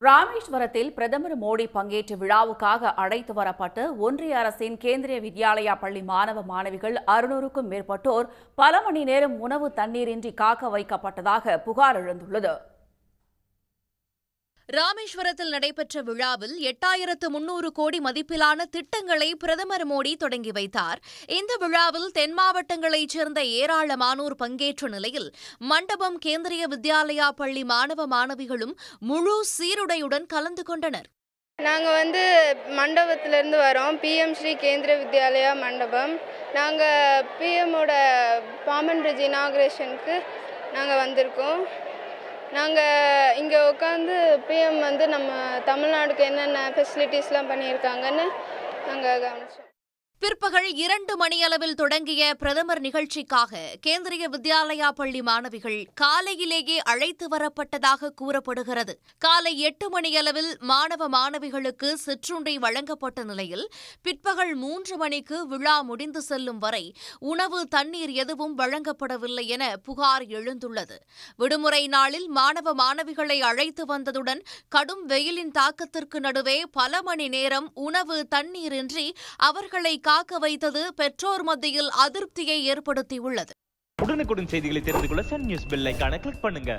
ராமேஸ்வரத்தில் பிரதமர் மோடி பங்கேற்ற விழாவுக்காக அழைத்து வரப்பட்ட ஒன்றிய அரசின் கேந்திரிய வித்யாலயா பள்ளி மாணவ மாணவிகள் 600க்கும் மேற்பட்டோர் பல மணி நேரம் உணவு தண்ணீரின்றி காக்க வைக்கப்பட்டதாக புகார் எழுந்துள்ளது. ராமேஸ்வரத்தில் நடைபெற்ற விழாவில் 8300 கோடி மதிப்பிலான திட்டங்களை பிரதமர் மோடி தொடங்கி வைத்தார். இந்த விழாவில் தென் மாவட்டங்களைச் சேர்ந்த ஏராளமானோர் பங்கேற்ற நிலையில் மண்டபம் கேந்திரிய வித்யாலயா பள்ளி மாணவ மாணவிகளும் முழு சீருடையுடன் கலந்து கொண்டனர். நாங்கள் மண்டபத்திலேருந்து வரோம். பிஎம் ஸ்ரீ கேந்திரிய வித்யாலயா மண்டபம். நாங்கள் பிஎம்மோட பாமன் பிரிட்ஜ் இனாகுரேஷனுக்கு நாங்கள் வந்திருக்கோம். நாங்கள் இங்கே உட்காந்து பிஎம் நம்ம தமிழ்நாடுக்கு என்னென்ன ஃபெசிலிட்டிஸ்லாம் பண்ணியிருக்காங்கன்னு நாங்கள் கவனிச்சோம். பிற்பகல் 2 மணியளவில் தொடங்கிய பிரதமர் நிகழ்ச்சிக்காக கேந்திரிய வித்யாலயா பள்ளி மாணவிகள் காலையிலேயே அழைத்து வரப்பட்டதாக கூறப்படுகிறது. காலை 8 மணியளவில் மாணவ மாணவிகளுக்கு சிற்றுண்டி வழங்கப்பட்ட நிலையில் பிற்பகல் 3 மணிக்கு விழா முடிந்து செல்லும் வரை உணவு தண்ணீர் எதுவும் வழங்கப்படவில்லை என புகார் எழுந்துள்ளது. விடுமுறை நாளில் மாணவ மாணவிகளை அழைத்து வந்ததுடன் கடும் வெயிலின் தாக்கத்திற்கு நடுவே பல மணி நேரம் உணவு தண்ணீரின்றி அவர்களை காக்க வைத்தது பெற்றோர் மத்தியில் அதிருப்தியை ஏற்படுத்தியுள்ளது. உடனுக்குடன் செய்திகளை தெரிந்து கொள்ள சன் நியூஸ் பெல் ஐகானை கிளிக் பண்ணுங்க.